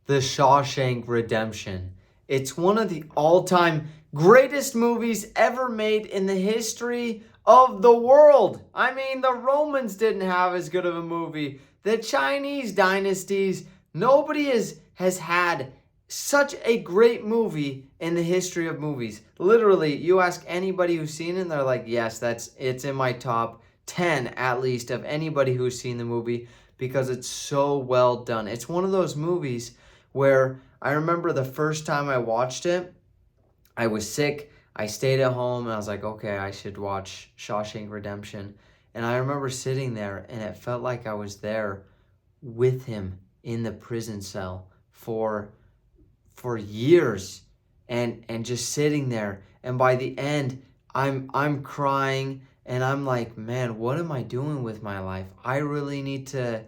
The Shawshank Redemption. It's one of the all-time greatest movies ever made in the history of the world. I mean, the Romans didn't have as good of a movie. The Chinese dynasties, nobody has had such a great movie in the history of movies. Literally, you ask anybody who's seen it, and they're like, yes, it's in my top 10 at least of anybody who's seen the movie because it's so well done. It's one of those movies where I remember the first time I watched it, I was sick. I stayed at home and I was like, okay, I should watch Shawshank Redemption. And I remember sitting there and it felt like I was there with him in the prison cell for years and just sitting there. And by the end, I'm crying and I'm like, man, what am I doing with my life? I need to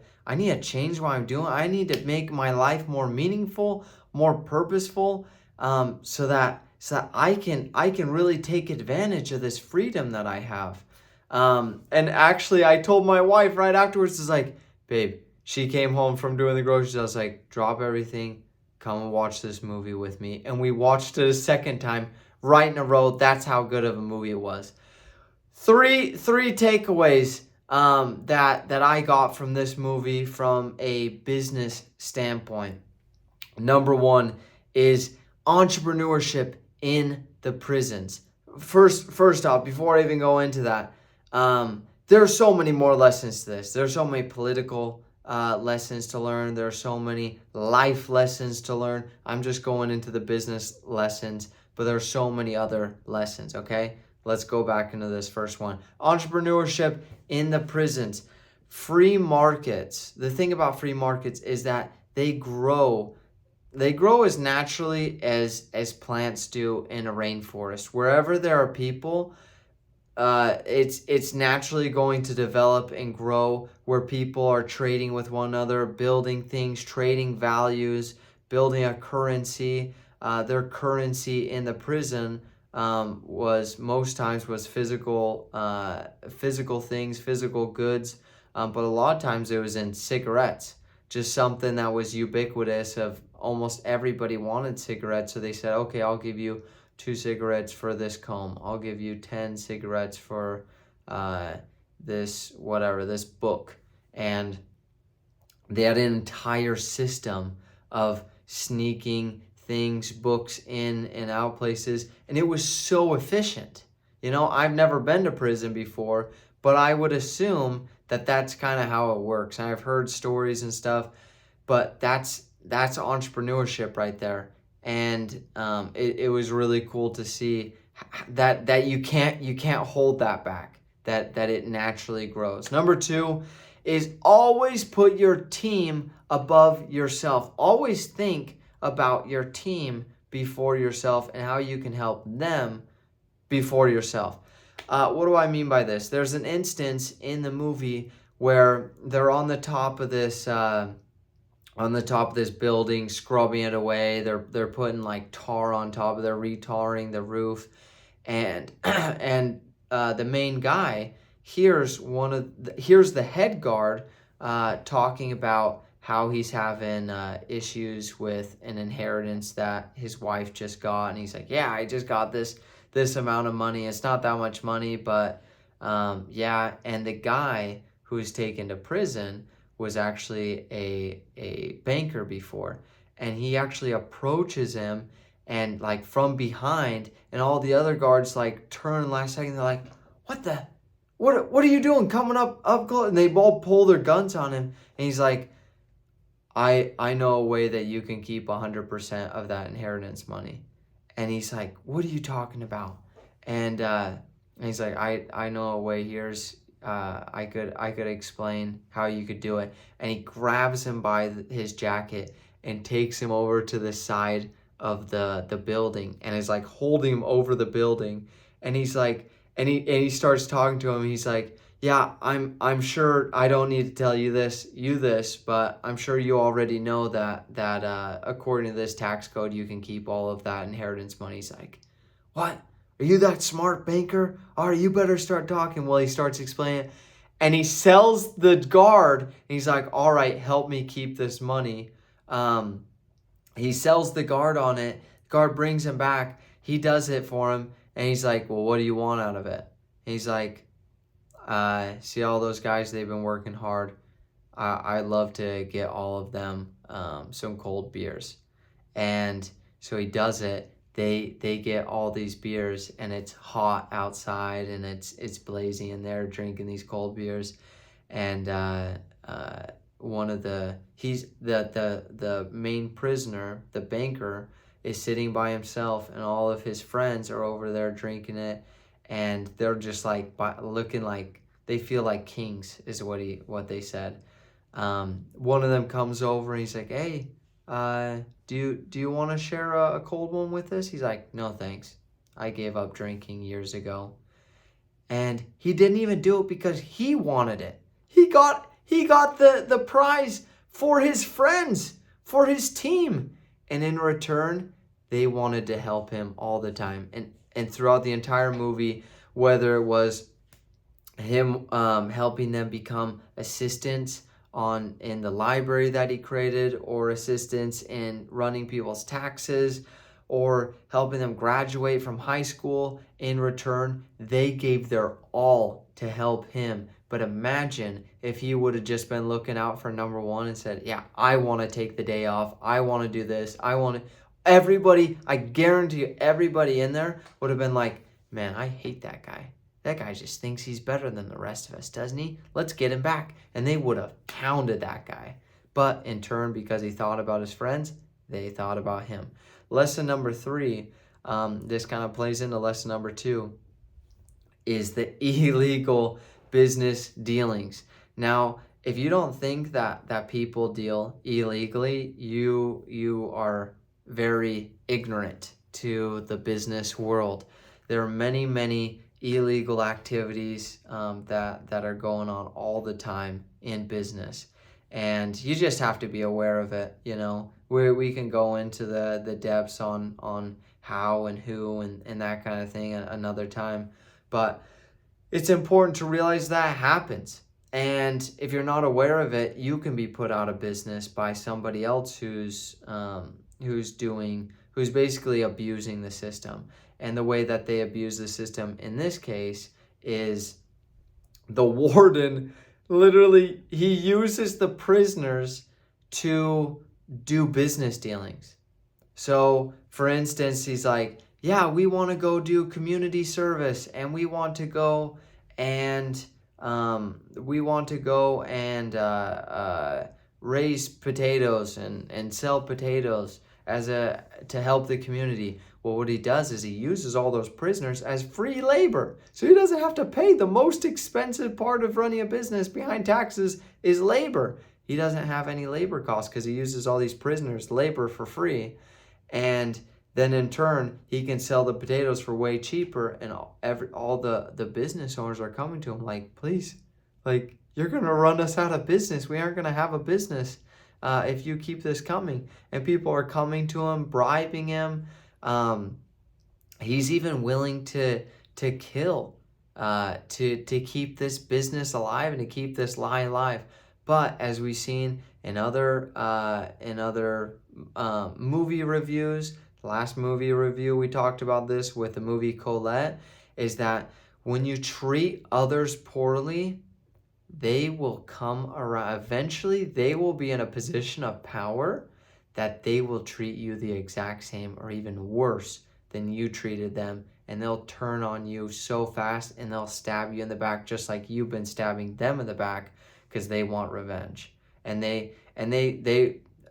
change what I'm doing. I need to make my life more meaningful, more purposeful, so that I can really take advantage of this freedom that I have. And actually, I told my wife right afterwards, is like, babe, she came home from doing the groceries. I was like, drop everything, come and watch this movie with me. And we watched it a second time right in a row. That's how good of a movie it was. Three takeaways that I got from this movie from a business standpoint. Number one is entrepreneurship in the prisons. First off, before I even go into that, there are so many more lessons to this. There are so many political lessons to learn. There are so many life lessons to learn. I'm just going into the business lessons, but there are so many other lessons, okay? Let's go back into this first one. Entrepreneurship in the prisons. Free markets. The thing about free markets is that they grow as naturally as plants do in a rainforest. Wherever there are people, it's naturally going to develop and grow where people are trading with one another, building things, trading values, building a currency. Their currency in the prison was most times was physical things, physical goods, but a lot of times it was in cigarettes. Just something that was ubiquitous of almost everybody wanted cigarettes, so they said, okay, I'll give you 2 cigarettes for this comb. I'll give you 10 cigarettes for this book. And they had an entire system of sneaking things, books in and out places, and it was so efficient. You know, I've never been to prison before, but I would assume that that's kind of how it works. And I've heard stories and stuff, but that's entrepreneurship right there. And it was really cool to see that you can't hold that back, that it naturally grows. Number 2 is always put your team above yourself. Always think about your team before yourself and how you can help them before yourself. What do I mean by this? There's an instance in the movie where they're on the top of this building, scrubbing it away. They're putting like tar on top of. They're retarring the roof, and the main guy hears the head guard talking about how he's having issues with an inheritance that his wife just got, and he's like, yeah, I just got this amount of money. It's not that much money, but yeah. And the guy who was taken to prison was actually a banker before, and he actually approaches him and like from behind, and all the other guards like turn last second. They're like, what are you doing coming up close? And they all pull their guns on him, and he's like, I know a way that you can keep 100% of that inheritance money. And he's like, what are you talking about? And he's like, I know a way. Here's I could explain how you could do it. And he grabs him by his jacket and takes him over to the side of the building, and is like holding him over the building. And he's like, and he starts talking to him. He's like, yeah, I'm sure I don't need to tell you this, but I'm sure you already know that according to this tax code, you can keep all of that inheritance money. He's like, what? Are you that smart, banker? All right, you better start talking. Well, he starts explaining it, and he sells the guard, and he's like, all right, help me keep this money. He sells the guard on it. Guard brings him back. He does it for him. And he's like, well, what do you want out of it? He's like, see all those guys, they've been working hard. I'd love to get all of them some cold beers. And so he does it. They get all these beers, and it's hot outside, and it's blazing, and they're drinking these cold beers. And one of the main prisoner, the banker, is sitting by himself, and all of his friends are over there drinking it, and they're just like looking like they feel like kings, is what they said. One of them comes over and he's like, hey, do you want to share a cold one with us? He's like, no thanks, I gave up drinking years ago. And he didn't even do it because he wanted it. He got the prize for his friends, for his team. And in return, they wanted to help him all the time. And throughout the entire movie, whether it was him helping them become assistants in the library that he created, or assistants in running people's taxes, or helping them graduate from high school, in return, they gave their all to help him. But imagine if he would have just been looking out for number one and said, yeah, I want to take the day off. I want to do this. Everybody, I guarantee you, everybody in there would have been like, man, I hate that guy. That guy just thinks he's better than the rest of us, doesn't he? Let's get him back. And they would have pounded that guy. But in turn, because he thought about his friends, they thought about him. Lesson number 3, this kind of plays into lesson number 2, is the illegal business dealings. Now, if you don't think that people deal illegally, you are very ignorant to the business world. There are many illegal activities that are going on all the time in business, and you just have to be aware of it. We can go into the depths on how and who and that kind of thing another time, but it's important to realize that happens. And if you're not aware of it, you can be put out of business by somebody else who's basically abusing the system. And the way that they abuse the system in this case is the warden, literally, he uses the prisoners to do business dealings. So, for instance, he's like, yeah, we want to go do community service, and we want to go and raise potatoes and sell potatoes to help the community. Well, what he does is he uses all those prisoners as free labor. So he doesn't have to pay. The most expensive part of running a business behind taxes is labor. He doesn't have any labor costs because he uses all these prisoners' labor for free. And then in turn, he can sell the potatoes for way cheaper. And all the business owners are coming to him like, please, like, you're going to run us out of business. We aren't going to have a business if you keep this coming. And people are coming to him, bribing him. He's even willing to kill to keep this business alive and to keep this lie alive. But as we've seen in other movie reviews, the last movie review we talked about this with the movie Colette, is that when you treat others poorly, they will come around. Eventually, they will be in a position of power that they will treat you the exact same or even worse than you treated them. And they'll turn on you so fast, and they'll stab you in the back just like you've been stabbing them in the back because they want revenge. And they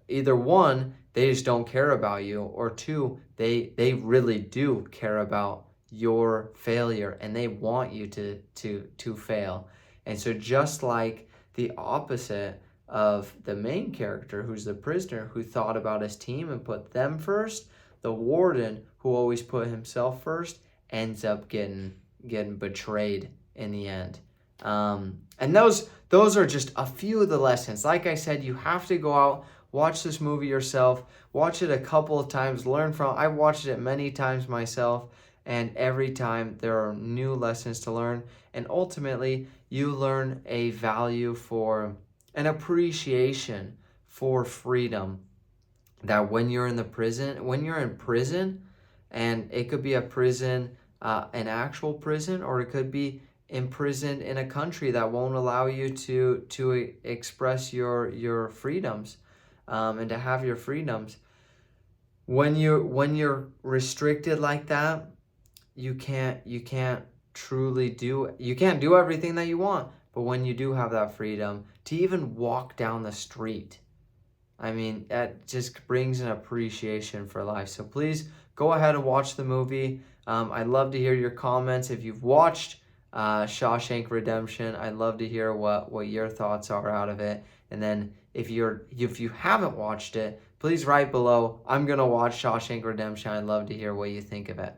either one, they just don't care about you, or two, they really do care about your failure and they want you to fail. And so just like the opposite of the main character, who's the prisoner, who thought about his team and put them first, the warden, who always put himself first, ends up getting betrayed in the end. And those are just a few of the lessons. Like I said, you have to go out, watch this movie yourself, watch it a couple of times, learn from. I watched it many times myself, and every time there are new lessons to learn. And ultimately, you learn a value for an appreciation for freedom that when you're in prison, and it could be a prison, an actual prison, or it could be imprisoned in a country that won't allow you to express your freedoms, and to have your freedoms. When you're restricted like that, you can't you can't do everything that you want. But when you do have that freedom to even walk down the street, I mean, that just brings an appreciation for life. So please go ahead and watch the movie. I'd love to hear your comments. If you've watched Shawshank Redemption, I'd love to hear what your thoughts are out of it. And then if you haven't watched it, please write below. I'm gonna watch Shawshank Redemption. I'd love to hear what you think of it.